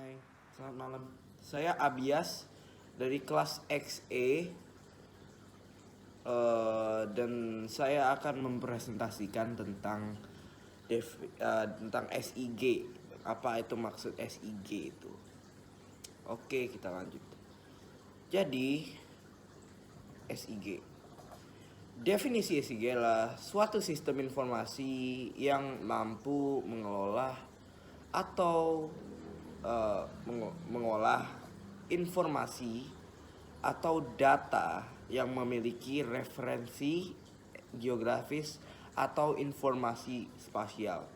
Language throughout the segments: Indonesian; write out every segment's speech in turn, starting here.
Hai, selamat malam. Saya Abias dari kelas XE dan saya akan mempresentasikan tentang SIG. Apa itu maksud SIG itu? Oke, kita lanjut. Jadi, SIG. Definisi SIG adalah suatu sistem informasi yang mampu mengelola atau mengolah informasi atau data yang memiliki referensi geografis atau informasi spasial.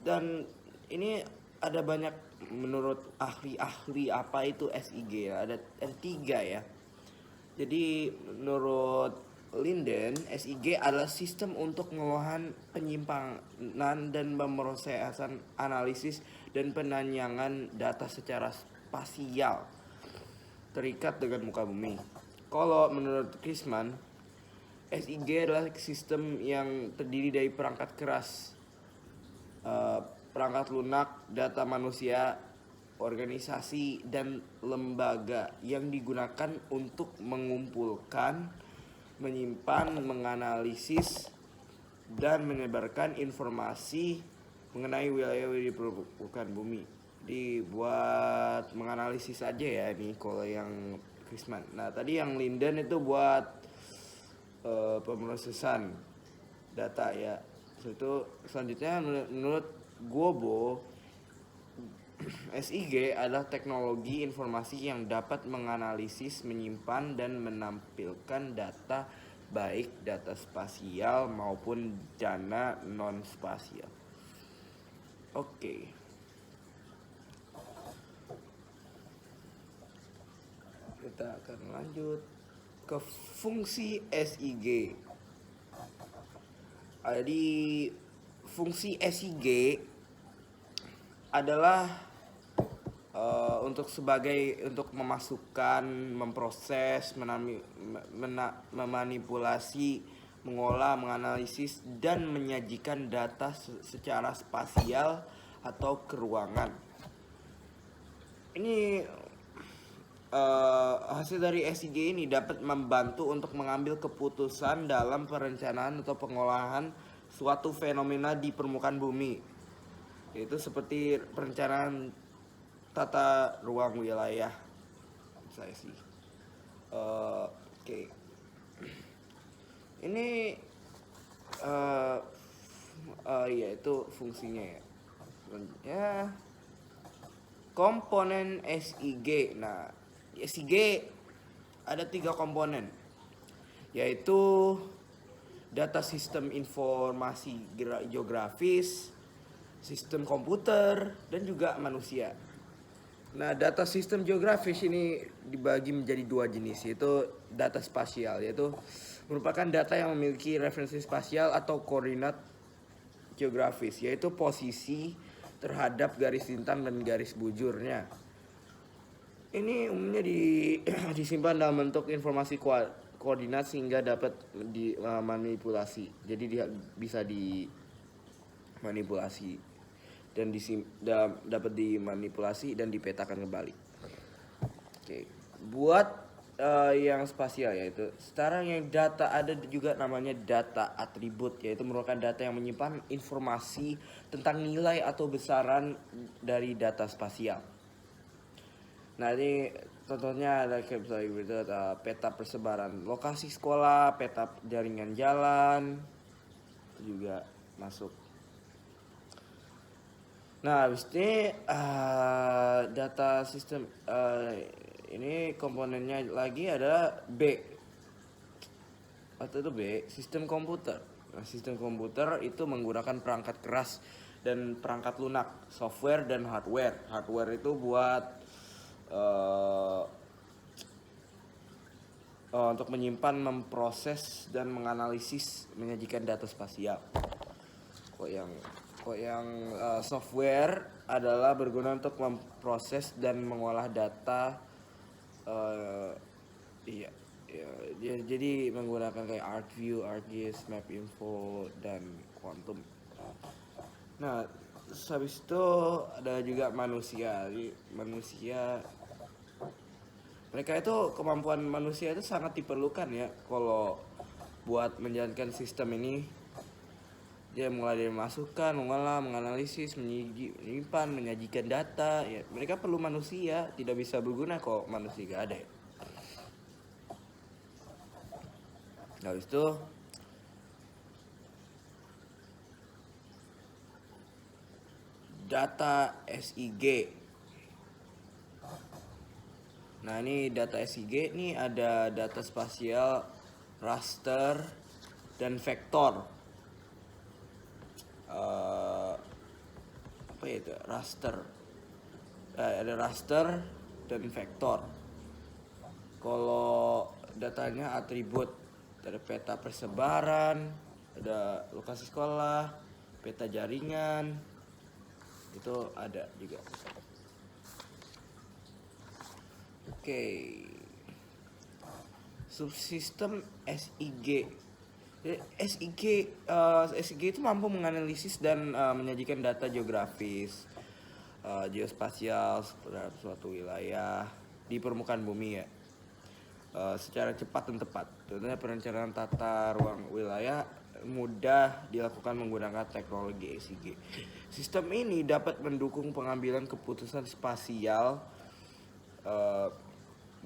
Dan ini ada banyak menurut ahli-ahli apa itu SIG ya. Ada tiga ya. Jadi menurut Linden, SIG adalah sistem untuk pengolahan penyimpanan dan pemrosesan analisis dan penanyangan data secara spasial terikat dengan muka bumi. Kalau menurut Krisman, SIG adalah sistem yang terdiri dari perangkat keras, perangkat lunak, data manusia, organisasi, dan lembaga yang digunakan untuk mengumpulkan, menyimpan, menganalisis, dan menyebarkan informasi mengenai wilayah-wilayah di permukaan bumi. Dibuat menganalisis aja ya ini kalau yang Krisman. Nah tadi yang Linden itu buat pemrosesan data ya. Itu selanjutnya menurut Gobo, SIG adalah teknologi informasi yang dapat menganalisis, menyimpan, dan menampilkan data baik data spasial maupun data non-spasial. Oke. Kita akan lanjut ke fungsi SIG. Jadi fungsi SIG adalah untuk memasukkan, memproses, memanipulasi, mengolah, menganalisis, dan menyajikan data secara spasial atau ke ruangan. Ini hasil dari SIG ini dapat membantu untuk mengambil keputusan dalam perencanaan atau pengolahan suatu fenomena di permukaan bumi, yaitu seperti perencanaan tata ruang wilayah. Saya sih oke. Ini ya itu fungsinya ya. Selanjutnya komponen SIG. Nah, SIG ada 3 komponen, yaitu data sistem informasi geografis, sistem komputer, dan juga manusia. Nah, data sistem geografis ini dibagi menjadi 2 jenis, yaitu data spasial, yaitu merupakan data yang memiliki referensi spasial atau koordinat geografis, yaitu posisi terhadap garis lintang dan garis bujurnya. Ini umumnya disimpan dalam bentuk informasi koordinat sehingga dapat dimanipulasi. Jadi dia bisa dimanipulasi dan dapat dimanipulasi dan dipetakan kembali. Oke, buat yang spasial yaitu sekarang yang data ada juga namanya data atribut, yaitu merupakan data yang menyimpan informasi tentang nilai atau besaran dari data spasial. Nah ini contohnya ada kayak misalnya peta persebaran lokasi sekolah, peta jaringan jalan juga masuk. Nah habis ini data sistem ini komponennya lagi adalah B. Atau itu B, sistem komputer. Nah, sistem komputer itu menggunakan perangkat keras dan perangkat lunak, software dan hardware. Hardware itu buat untuk menyimpan, memproses, dan menganalisis, menyajikan data spasial. Kok yang software adalah berguna untuk memproses dan mengolah data. Jadi menggunakan kayak ArcView, ArcGIS, MapInfo, dan Quantum. Nah, Terus habis itu ada juga manusia. Jadi, manusia, mereka itu, kemampuan manusia itu sangat diperlukan ya kalau buat menjalankan sistem ini. Dia mulai dari masukan, mengolah, menganalisis, menyimpan, menyajikan data. Ya, mereka perlu manusia, tidak bisa berguna kalau manusia gak ada ya. Habis itu data SIG. Nah, ini data SIG ini ada data spasial, raster, dan vektor. Apa itu? Raster. Ada raster dan vektor. Kalau datanya atribut, ada peta persebaran, ada lokasi sekolah, peta jaringan, itu ada juga. Oke. Subsistem SIG. SIG itu mampu menganalisis dan menyajikan data geografis, geospasial terhadap suatu wilayah di permukaan bumi ya, secara cepat dan tepat. Tentunya perencanaan tata ruang wilayah mudah dilakukan menggunakan teknologi SIG. Sistem ini dapat mendukung pengambilan keputusan spasial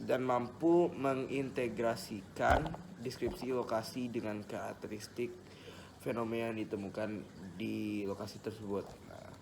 dan mampu mengintegrasikan deskripsi lokasi dengan karakteristik fenomena yang ditemukan di lokasi tersebut. Nah,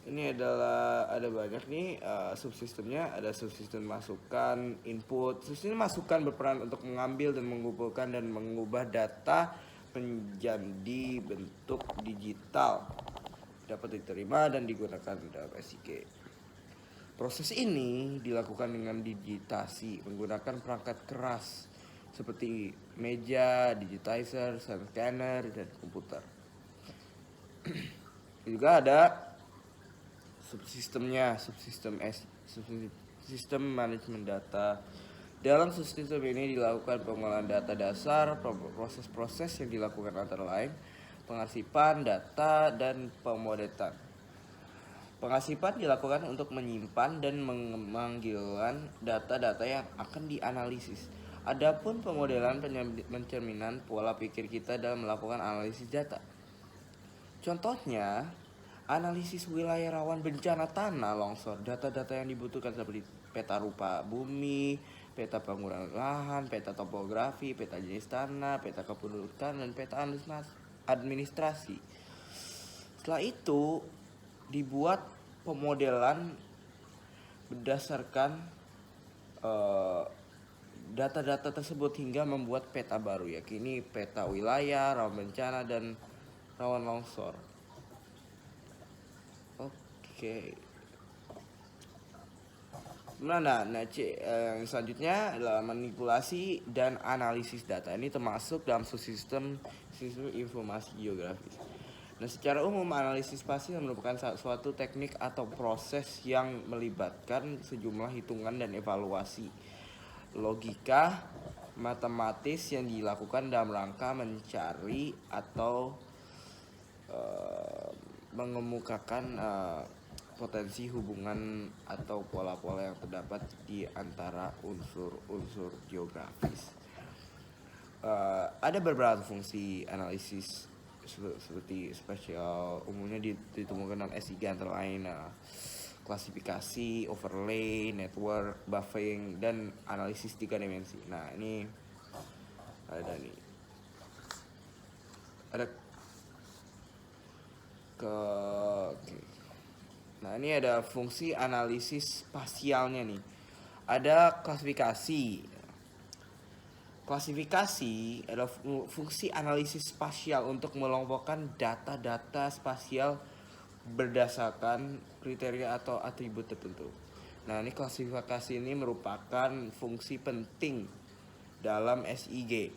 ini adalah ada banyak nih subsistemnya. Ada subsistem masukan, input. Subsistem masukan berperan untuk mengambil dan mengumpulkan dan mengubah data menjadi bentuk digital, dapat diterima dan digunakan dalam SIG. Proses ini dilakukan dengan digitasi menggunakan perangkat keras seperti meja, digitizer, scanner, dan komputer. Juga ada subsistemnya, subsistem manajemen data. Dalam subsistem ini dilakukan pengolahan data dasar, proses-proses yang dilakukan antara lain pengarsipan data dan pemodetan. Pengarsipan dilakukan untuk menyimpan dan memanggilan data-data yang akan dianalisis. Adapun pemodelan pencerminan pola pikir kita dalam melakukan analisis data. Contohnya, analisis wilayah rawan bencana tanah longsor. Data-data yang dibutuhkan seperti peta rupa bumi, peta penggunaan lahan, peta topografi, peta jenis tanah, peta kependudukan, dan peta administrasi. Setelah itu dibuat pemodelan berdasarkan data-data tersebut hingga membuat peta baru, yakni peta wilayah, rawan bencana, dan rawan longsor. Oke. Yang selanjutnya adalah manipulasi dan analisis data. Ini termasuk dalam sistem informasi geografis. Nah, secara umum analisis spasial merupakan suatu teknik atau proses yang melibatkan sejumlah hitungan dan evaluasi logika matematis yang dilakukan dalam rangka mencari atau mengemukakan potensi hubungan atau pola-pola yang terdapat di antara unsur-unsur geografis. Ada beberapa fungsi analisis seperti spasial umumnya ditemukan dalam SIG antara lain klasifikasi, overlay, network, buffering, dan analisis 3 dimensi. Nah, ini ada nih. Ada Nah, ini ada fungsi analisis spasialnya nih. Ada klasifikasi. Klasifikasi adalah fungsi analisis spasial untuk mengelompokkan data-data spasial berdasarkan kriteria atau atribut tertentu. Nah, ini klasifikasi ini merupakan fungsi penting dalam SIG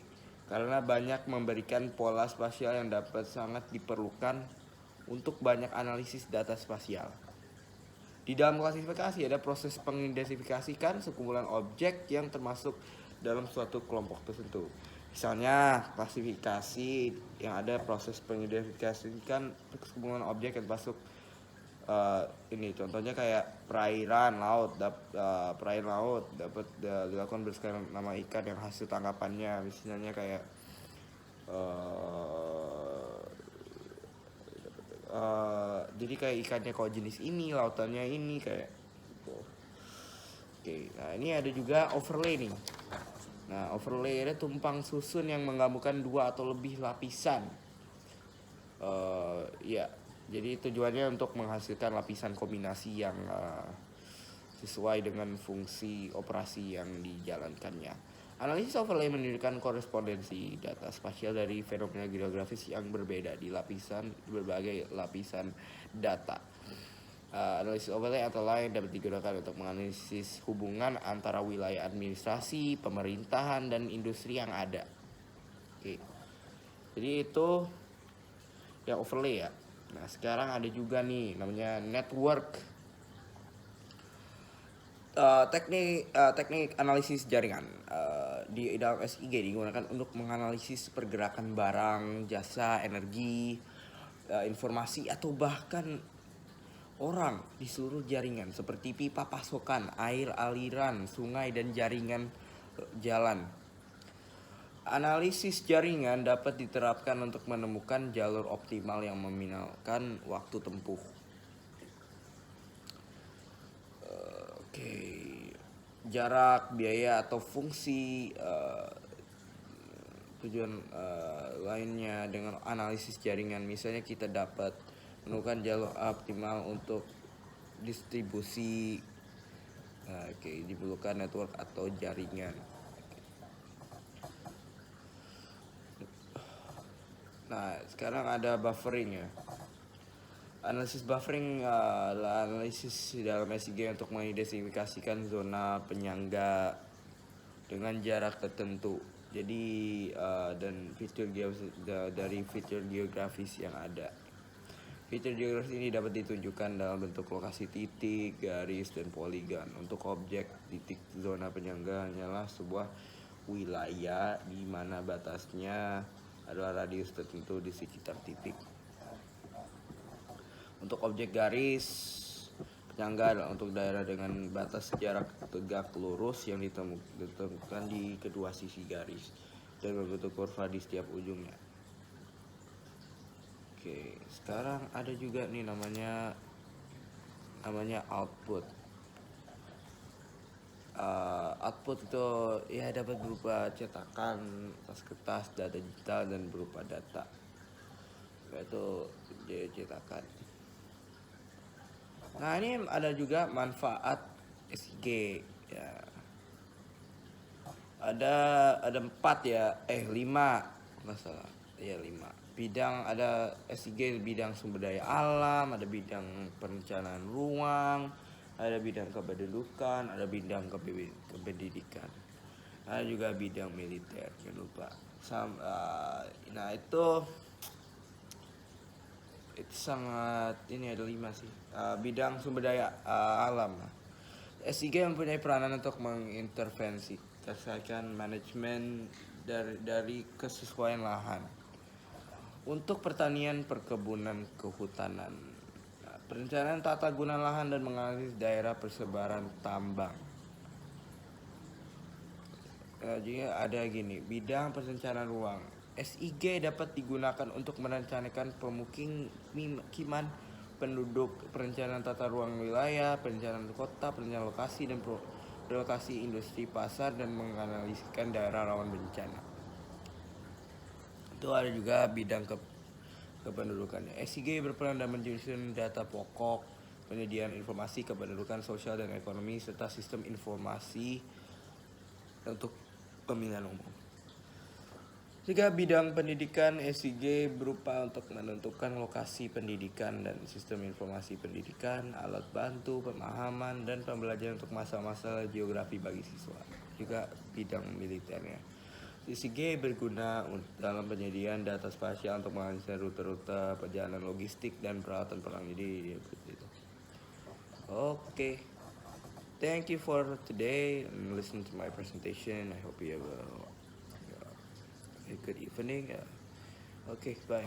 karena banyak memberikan pola spasial yang dapat sangat diperlukan untuk banyak analisis data spasial. Di dalam klasifikasi ada proses mengidentifikasikan sekumpulan objek yang termasuk dalam suatu kelompok tertentu. Misalnya klasifikasi yang ada proses mengidentifikasikan sekumpulan objek yang termasuk Ini contohnya kayak perairan laut, perairan laut dapat dilakukan berdasarkan nama ikan yang hasil tangkapannya, misalnya kayak eh, jadi kayak ikannya kok jenis ini, lautannya ini kayak gitu. Oke, nah ini ada juga overlay nih. Nah, overlay itu tumpang susun yang menggabungkan dua atau lebih lapisan. Ya, jadi tujuannya untuk menghasilkan lapisan kombinasi yang sesuai dengan fungsi operasi yang dijalankannya. Analisis overlay menunjukkan korespondensi data spasial dari fenomena geografis yang berbeda di berbagai lapisan data. Analisis overlay atau lain dapat digunakan untuk menganalisis hubungan antara wilayah administrasi, pemerintahan, dan industri yang ada. Oke. Jadi itu yang overlay ya. Nah sekarang ada juga nih namanya network. Teknik analisis jaringan di dalam SIG digunakan untuk menganalisis pergerakan barang, jasa, energi, informasi atau bahkan orang di seluruh jaringan seperti pipa pasokan, air, aliran, sungai, dan jaringan jalan. Analisis jaringan dapat diterapkan untuk menemukan jalur optimal yang meminimalkan waktu tempuh. Oke, jarak, biaya, atau fungsi tujuan lainnya dengan analisis jaringan. Misalnya kita dapat menemukan jalur optimal untuk distribusi. Diperlukan network atau jaringan. Nah, sekarang ada buffering ya. Analisis buffering adalah analisis dalam SIG untuk mengidentifikasikan zona penyangga dengan jarak tertentu. Jadi dan dari fitur geografis yang ada. Fitur geografis ini dapat ditunjukkan dalam bentuk lokasi titik, garis, dan poligon. Untuk objek titik zona penyangga hanyalah sebuah wilayah di mana batasnya adalah radius tertentu di sekitar titik. Untuk objek garis penyangga adalah untuk daerah dengan batas jarak tegak lurus yang ditemukan di kedua sisi garis dan berbentuk kurva di setiap ujungnya. Oke, sekarang ada juga nih namanya output. Output itu ya dapat berupa cetakan, kertas, data digital, dan berupa data. Yaitu cetakan. Nah ini ada juga manfaat SIG ya. Ada 4 ya, 5 nggak salah, ya 5. Bidang ada SIG bidang sumber daya alam, ada bidang perencanaan ruang, ada bidang kependudukan, ada bidang kependidikan, ada juga bidang militer, jangan lupa. Nah itu sangat ini ada 5 sih. Bidang sumber daya alam. SIG mempunyai peranan untuk mengintervensi berdasarkan manajemen dari kesesuaian lahan untuk pertanian, perkebunan, kehutanan, perencanaan tata guna lahan, dan menganalisis daerah persebaran tambang. Jadi ada gini, bidang perencanaan ruang. SIG dapat digunakan untuk merencanakan pemukiman penduduk, perencanaan tata ruang wilayah, perencanaan kota, perencanaan lokasi, dan relokasi industri, pasar, dan menganalisiskan daerah rawan bencana. Itu ada juga bidang kependudukannya. SIG berperan dalam menyusun data pokok, penyediaan informasi kependudukan sosial dan ekonomi, serta sistem informasi untuk pemilihan umum. Juga bidang pendidikan, SIG berupa untuk menentukan lokasi pendidikan dan sistem informasi pendidikan, alat bantu, pemahaman, dan pembelajaran untuk masa-masa geografi bagi siswa. Juga bidang militernya. SIG berguna dalam penyediaan data spasial untuk menganalisis rute-rute perjalanan logistik dan peralatan perang. Jadi itu. Okay. Thank you for today and listen to my presentation. I hope you have a good evening. Okay, bye.